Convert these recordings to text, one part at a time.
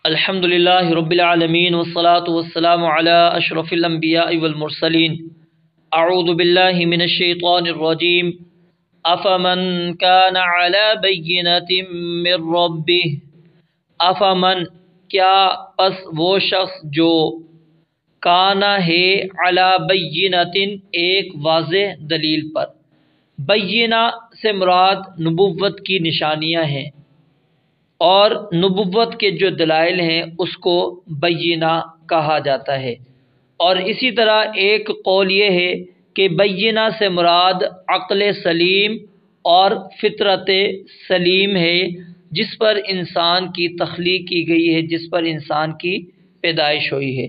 الحمد للہ رب العالمین والصلاة والسلام علی اشرف الانبیاء والمرسلین اعوذ باللہ من الشیطان الرجیم افمن کان علی بینۃ من ربہ افمن کیا پس وہ شخص جو کانا ہے علی بینۃ ایک واضح دلیل پر۔ بینہ سے مراد نبوت کی نشانیاں ہیں اور نبوت کے جو دلائل ہیں اس کو بینہ کہا جاتا ہے۔ اور اسی طرح ایک قول یہ ہے کہ بینہ سے مراد عقل سلیم اور فطرت سلیم ہے، جس پر انسان کی تخلیق کی گئی ہے، جس پر انسان کی پیدائش ہوئی ہے۔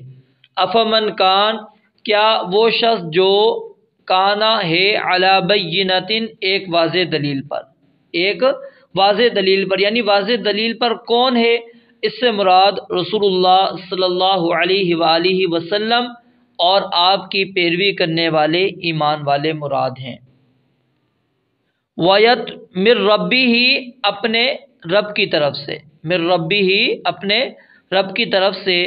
افمن کان کیا وہ شخص جو کانا ہے علی بینۃ ایک واضح دلیل پر، ایک واضح دلیل پر، یعنی واضح دلیل پر کون ہے؟ اس سے مراد رسول اللہ صلی اللہ علیہ وآلہ وسلم اور آپ کی پیروی کرنے والے ایمان والے مراد ہیں۔ ویت من ربی ہی اپنے رب کی طرف سے، من ربی ہی اپنے رب کی طرف سے،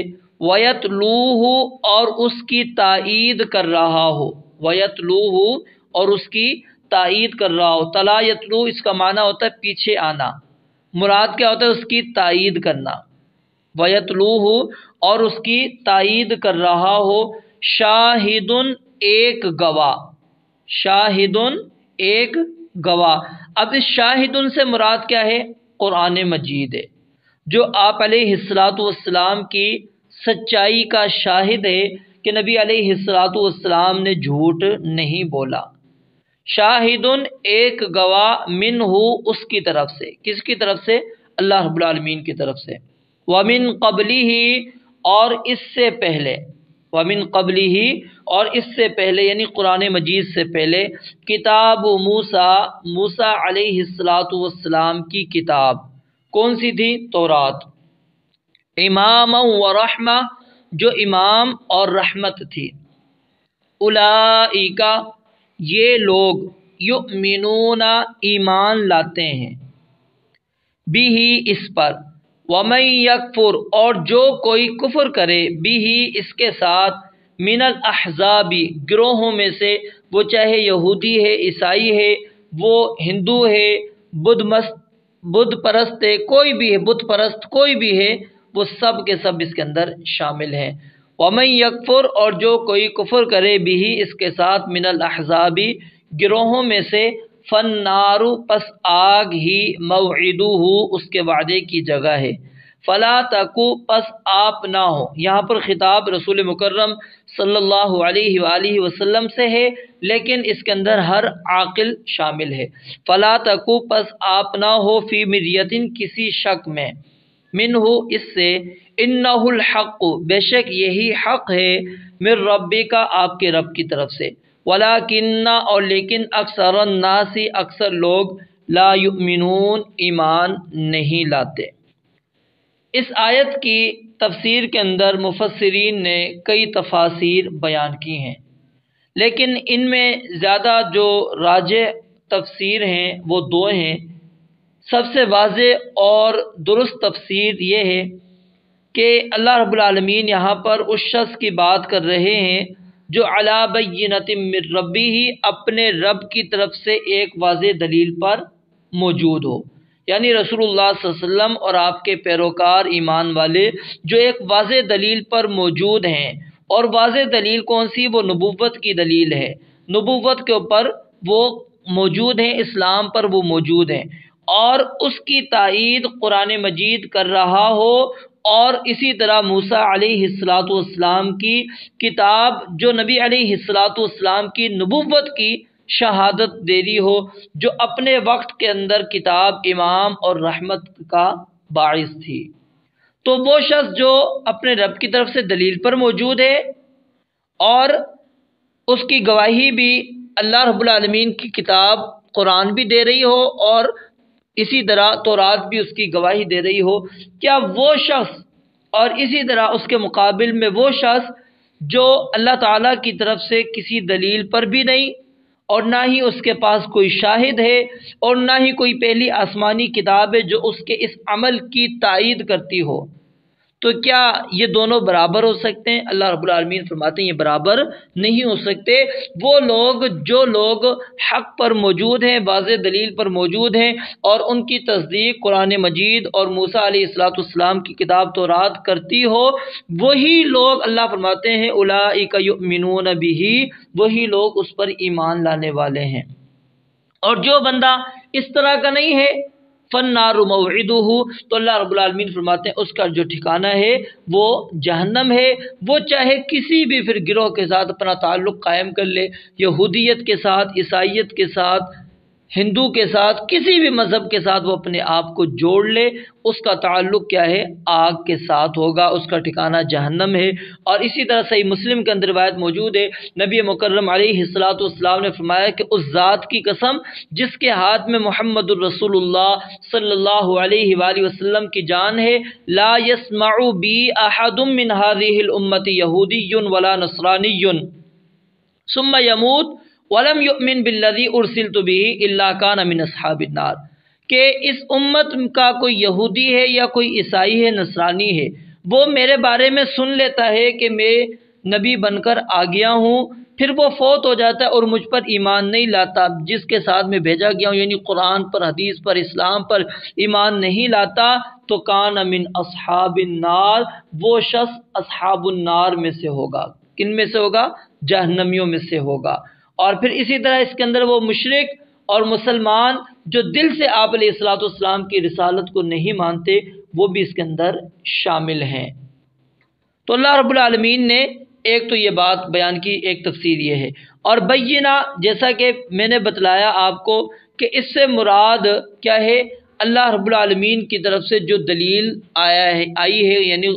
ویتلوہ اور اس کی تائید کر رہا ہو، ویتلوہ اور اس کی تائید کر رہا ہو۔ تلا یتلو اس کا معنی ہوتا ہے پیچھے آنا، مراد کیا ہوتا ہے؟ اس کی تائید کرنا۔ ویتلوہ اور اس کی تائید کر رہا ہو، شاہدن ایک گواہ، شاہدن ایک گواہ۔ اب اس شاہدن سے مراد کیا ہے؟ قرآن مجید ہے، جو آپ علیہ الصلاۃ والسلام کی سچائی کا شاہد ہے کہ نبی علیہ الصلاۃ والسلام نے جھوٹ نہیں بولا۔ شاہدن ایک گواہ منہ اس کی طرف سے، کس کی طرف سے؟ اللہ رب العالمین کی طرف سے۔ ومن قبلہ اور اس سے پہلے، ومن قبلہ اور اس سے پہلے یعنی قرآن مجید سے پہلے، کتاب موسیٰ، موسیٰ علیہ الصلاۃ والسلام کی کتاب کون سی تھی؟ تورات۔ اماما و رحمہ جو امام اور رحمت تھی۔ اولئک یہ لوگ، یؤمنون ایمان لاتے ہیں، بہ اس پر، ومن یکفر اور جو کوئی کفر کرے، بہ اس کے ساتھ، من الاحزاب گروہوں میں سے، وہ چاہے یہودی ہے، عیسائی ہے، وہ ہندو ہے، بدھ پرست ہے، کوئی بھی ہے، بت پرست کوئی بھی ہے، وہ سب کے سب اس کے اندر شامل ہیں۔ ومن یکفر اور جو کوئی کفر کرے، بھی اس کے ساتھ، من الاحزاب گروہوں میں سے، فالنار پس آگ ہی، موعدہ اس کے وعدے کی جگہ ہے۔ فلا تکو پس آپ نہ ہو، یہاں پر خطاب رسول مکرم صلی اللہ علیہ وآلہ وسلم سے ہے، لیکن اس کے اندر ہر عاقل شامل ہے۔ فلا تکو پس آپ نہ ہو، فی مریۃ کسی شک میں، منہ اس سے، انہ الحق بے شک یہی حق ہے، من ربک آپ کے رب کی طرف سے، ولکن اور لیکن، اکثر الناس اکثر لوگ، لا یؤمنون ایمان نہیں لاتے۔ اس آیت کی تفسیر کے اندر مفسرین نے کئی تفاسیر بیان کی ہیں، لیکن ان میں زیادہ جو راجح تفسیر ہیں وہ دو ہیں۔ سب سے واضح اور درست تفسیر یہ ہے کہ اللہ رب العالمین یہاں پر اس شخص کی بات کر رہے ہیں جو علی بینۃ من ربہ اپنے رب کی طرف سے ایک واضح دلیل پر موجود ہو، یعنی رسول اللہ صلی اللہ علیہ وسلم اور آپ کے پیروکار ایمان والے جو ایک واضح دلیل پر موجود ہیں۔ اور واضح دلیل کون سی؟ وہ نبوت کی دلیل ہے، نبوت کے اوپر وہ موجود ہیں، اسلام پر وہ موجود ہیں، اور اس کی تائید قرآن مجید کر رہا ہو، اور اسی طرح موسیٰ علیہ الصلاۃ والسلام کی کتاب جو نبی علیہ الصلاۃ والسلام کی نبوت کی شہادت دے رہی ہو، جو اپنے وقت کے اندر کتاب امام اور رحمت کا باعث تھی۔ تو وہ شخص جو اپنے رب کی طرف سے دلیل پر موجود ہے اور اس کی گواہی بھی اللہ رب العالمین کی کتاب قرآن بھی دے رہی ہو، اور اسی طرح تورات بھی اس کی گواہی دے رہی ہو، کیا وہ شخص، اور اسی طرح اس کے مقابل میں وہ شخص جو اللہ تعالیٰ کی طرف سے کسی دلیل پر بھی نہیں، اور نہ ہی اس کے پاس کوئی شاہد ہے، اور نہ ہی کوئی پہلی آسمانی کتاب ہے جو اس کے اس عمل کی تائید کرتی ہو، تو کیا یہ دونوں برابر ہو سکتے ہیں؟ اللہ رب العالمین فرماتے ہیں یہ برابر نہیں ہو سکتے۔ وہ لوگ جو لوگ حق پر موجود ہیں، واضح دلیل پر موجود ہیں، اور ان کی تصدیق قرآن مجید اور موسیٰ علیہ السلام کی کتاب تورات کرتی ہو، وہی لوگ اللہ فرماتے ہیں اولئک یؤمنون بہ، وہی لوگ اس پر ایمان لانے والے ہیں۔ اور جو بندہ اس طرح کا نہیں ہے، فالنار موعدہ، تو اللہ رب العالمین فرماتے ہیں اس کا جو ٹھکانہ ہے وہ جہنم ہے۔ وہ چاہے کسی بھی پھر گروہ کے ساتھ اپنا تعلق قائم کر لے، یہودیت کے ساتھ، عیسائیت کے ساتھ، ہندو کے ساتھ، کسی بھی مذہب کے ساتھ وہ اپنے آپ کو جوڑ لے، اس کا تعلق کیا ہے؟ آگ کے ساتھ ہوگا، اس کا ٹھکانہ جہنم ہے۔ اور اسی طرح صحیح مسلم کے اندر روایت موجود ہے، نبی مکرم علیہ الصلوۃ نے فرمایا کہ اس ذات کی قسم جس کے ہاتھ میں محمد الرسول اللہ صلی اللہ علیہ وآلہ وسلم کی جان ہے، لا يسمع بی احد من هذه الامة یہودی ولا نصرانی ثم يموت ولم يؤمن بالذی ارسلت به الا كان من اصحاب النار، کہ اس امت کا کوئی یہودی ہے یا کوئی عیسائی ہے، نصرانی ہے، وہ میرے بارے میں سن لیتا ہے کہ میں نبی بن کر آ گیا ہوں، پھر وہ فوت ہو جاتا ہے اور مجھ پر ایمان نہیں لاتا، جس کے ساتھ میں بھیجا گیا ہوں یعنی قرآن پر، حدیث پر، اسلام پر ایمان نہیں لاتا، تو کان من اصحاب النار، وہ شخص اصحاب النار میں سے ہوگا۔ کن میں سے ہوگا؟ جہنمیوں میں سے ہوگا۔ اور پھر اسی طرح اس کے اندر وہ مشرک اور مسلمان جو دل سے آپ علیہ السلام کی رسالت کو نہیں مانتے، وہ بھی اس کے اندر شامل ہیں۔ تو اللہ رب العالمین نے ایک تو یہ بات بیان کی، ایک تفسیر یہ ہے۔ اور بینہ، جیسا کہ میں نے بتلایا آپ کو کہ اس سے مراد کیا ہے؟ اللہ رب العالمین کی طرف سے جو دلیل آئی ہے، یعنی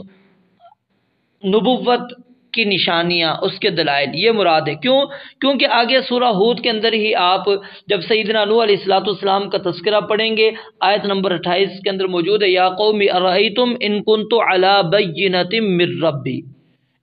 نبوت کی نشانیاں، اس کے دلائل، یہ مراد ہے۔ کیونکہ آگے سورہ ہود کے اندر ہی آپ جب سیدنا نوح علیہ السلام کا تذکرہ پڑھیں گے، آیت نمبر 28 کے اندر موجود ہے، یا قوم ارأیتم ان کنت علی بینۃ من ربی۔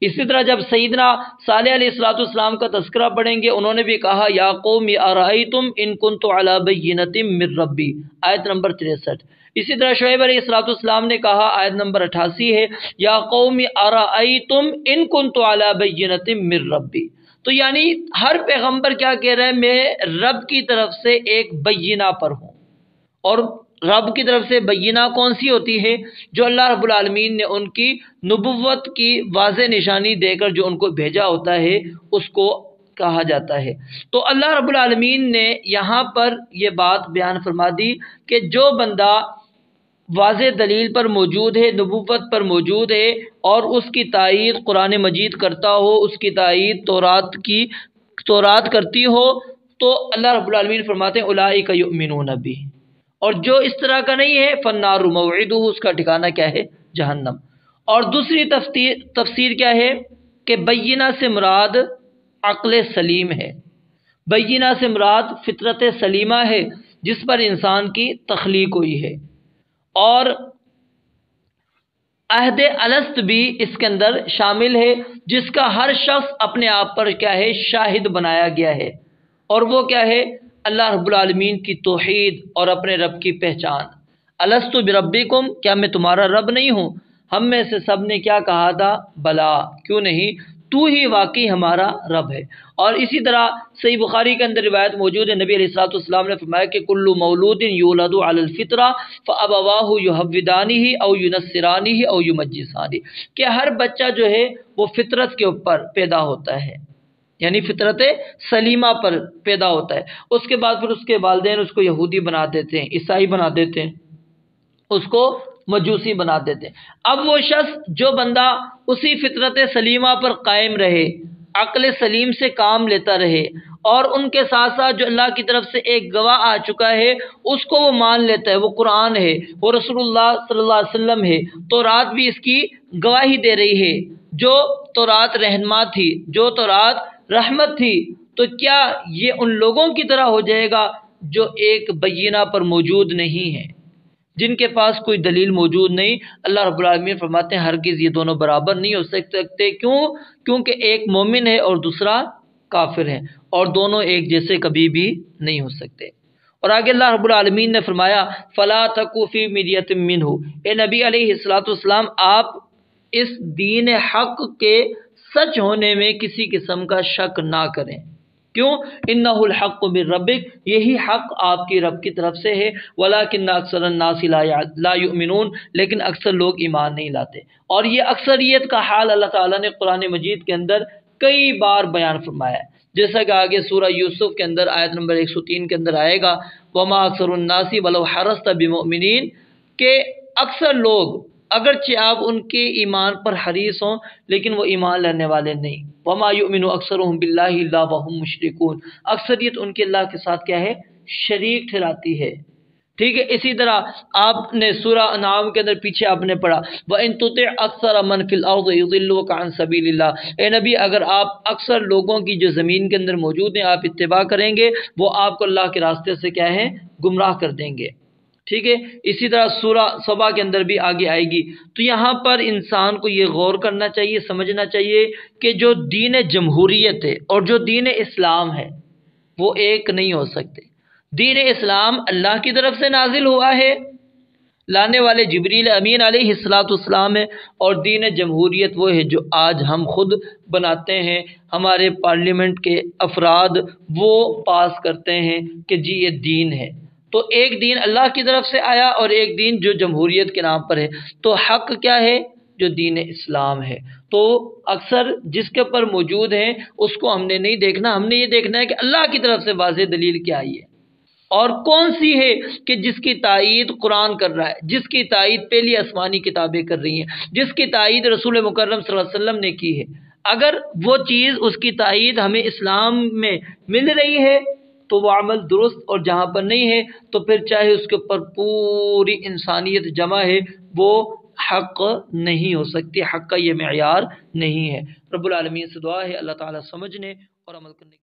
اسی طرح جب سیدنا صالح علیہ السلام کا تذکرہ پڑھیں گے، انہوں نے بھی کہا یا قوم ارأیتم ان کنت علی بینۃ من ربی، آیت نمبر 63۔ اسی طرح شعیب علیہ السلام نے کہا، آیت نمبر 88 ہے، یا قوم ارأیتم ان کنت علی بینۃ من ربی۔ تو یعنی ہر پیغمبر کیا کہہ رہا ہے؟ میں رب کی طرف سے ایک بینہ پر ہوں۔ اور رب کی طرف سے بینہ کون سی ہوتی ہے؟ جو اللہ رب العالمین نے ان کی نبوت کی واضح نشانی دے کر جو ان کو بھیجا ہوتا ہے، اس کو کہا جاتا ہے۔ تو اللہ رب العالمین نے یہاں پر یہ بات بیان فرما دی کہ جو بندہ واضح دلیل پر موجود ہے، نبوت پر موجود ہے، اور اس کی تائید قرآن مجید کرتا ہو، اس کی تائید تورات کرتی ہو، تو اللہ رب العالمین فرماتے ہیں اولئک یؤمنون بہ۔ اور جو اس طرح کا نہیں ہے، فالنار موعدہ، اس کا ٹھکانہ کیا ہے؟ جہنم۔ اور دوسری تفسیر کیا ہے کہ بینہ سے مراد عقل سلیم ہے، بینہ سے مراد فطرت سلیمہ ہے جس پر انسان کی تخلیق ہوئی ہے۔ اور عہد الست بھی اس کے اندر شامل ہے، جس کا ہر شخص اپنے آپ پر کیا ہے؟ شاہد بنایا گیا ہے۔ اور وہ کیا ہے؟ اللہ رب العالمین کی توحید اور اپنے رب کی پہچان۔ الست بربکم، کیا میں تمہارا رب نہیں ہوں؟ ہم میں سے سب نے کیا کہا تھا؟ بلا، کیوں نہیں، تو ہی واقعی ہمارا رب ہے۔ اور اسی طرح صحیح بخاری کے اندر روایت موجود ہے، نبی علیہ السلام نے فرمایا کہ کل مولود یولد علی الفطرہ فابواہ یہودانہ او ینصرانہ او یمجسانہ، کہ ہر بچہ جو ہے وہ فطرت کے اوپر پیدا ہوتا ہے، یعنی فطرت سلیمہ پر پیدا ہوتا ہے۔ اس کے بعد پھر اس کے والدین اس کو یہودی بنا دیتے ہیں، عیسائی بنا دیتے ہیں، اس کو مجوسی بنا دیتے ہیں۔ اب وہ شخص جو بندہ اسی فطرت سلیمہ پر قائم رہے، عقل سلیم سے کام لیتا رہے، اور ان کے ساتھ ساتھ جو اللہ کی طرف سے ایک گواہ آ چکا ہے اس کو وہ مان لیتا ہے، وہ قرآن ہے، وہ رسول اللہ صلی اللہ علیہ وسلم ہے، تورات بھی اس کی گواہی دے رہی ہے، جو تورات رہنما تھی، جو تورات رحمت تھی، تو کیا یہ ان لوگوں کی طرح ہو جائے گا جو ایک بینہ پر موجود نہیں ہے، جن کے پاس کوئی دلیل موجود نہیں؟ اللہ رب العالمین فرماتے ہیں ہرگز یہ دونوں برابر نہیں ہو سکتے۔ کیونکہ ایک مومن ہے اور دوسرا کافر ہے، اور دونوں ایک جیسے کبھی بھی نہیں ہو سکتے۔ اور آگے اللہ رب العالمین نے فرمایا فَلَا تَكُ فِي مِرْيَةٍ مِّنْهُ، اے نبی علیہ السلام آپ اس دین حق کے سچ ہونے میں کسی قسم کا شک نہ کریں۔ کیوں؟ انہ الحق من ربک، یہی حق آپ کی رب کی طرف سے ہے، ولکن اکثر الناس لا یؤمنون، لیکن اکثر لوگ ایمان نہیں لاتے۔ اور یہ اکثریت کا حال اللہ تعالیٰ نے قرآن مجید کے اندر کئی بار بیان فرمایا ہے، جیسا کہ آگے سورہ یوسف کے اندر آیت نمبر 103 کے اندر آئے گا، وما اکثر الناس ولو حرصت بمؤمنین، کہ اکثر لوگ اگرچہ آپ ان کے ایمان پر حریص ہوں لیکن وہ ایمان لانے والے نہیں۔ وما یؤمن اکثرهم باللہ الا وهم مشرکون، اکثریت ان کے اللہ کے ساتھ کیا ہے؟ شریک ٹھہراتی ہے۔ ٹھیک ہے، اسی طرح آپ نے سورہ انعام کے اندر پیچھے آپ نے پڑھا وَإِن تُطِعْ أَكْثَرَ مَنْ فِي الْأَرْضِ يُضِلُّوكَ عَنْ سَبِيلِ اللَّهِ، اے نبی اگر آپ اکثر لوگوں کی جو زمین کے اندر موجود ہیں آپ اتباع کریں گے، وہ آپ کو اللہ کے راستے سے کیا ہے؟ گمراہ کر دیں گے۔ ٹھیک ہے، اسی طرح سورہ صبا کے اندر بھی آگے آئے گی۔ تو یہاں پر انسان کو یہ غور کرنا چاہیے، سمجھنا چاہیے کہ جو دین جمہوریت ہے اور جو دین اسلام ہے وہ ایک نہیں ہو سکتے۔ دین اسلام اللہ کی طرف سے نازل ہوا ہے، لانے والے جبریل امین علیہ السلام ہے، اور دین جمہوریت وہ ہے جو آج ہم خود بناتے ہیں، ہمارے پارلیمنٹ کے افراد وہ پاس کرتے ہیں کہ جی یہ دین ہے۔ تو ایک دین اللہ کی طرف سے آیا اور ایک دین جو جمہوریت کے نام پر ہے۔ تو حق کیا ہے؟ جو دین اسلام ہے۔ تو اکثر جس کے اوپر موجود ہیں اس کو ہم نے نہیں دیکھنا، ہم نے یہ دیکھنا ہے کہ اللہ کی طرف سے واضح دلیل کیا آئی ہے اور کون سی ہے کہ جس کی تائید قرآن کر رہا ہے، جس کی تائید پہلی آسمانی کتابیں کر رہی ہیں، جس کی تائید رسول مکرم صلی اللہ علیہ وسلم نے کی ہے۔ اگر وہ چیز اس کی تائید ہمیں اسلام میں مل رہی ہے تو وہ عمل درست، اور جہاں پر نہیں ہے تو پھر چاہے اس کے اوپر پوری انسانیت جمع ہے وہ حق نہیں ہو سکتی، حق کا یہ معیار نہیں ہے۔ رب العالمین سے دعا ہے اللہ تعالیٰ سمجھنے اور عمل کرنے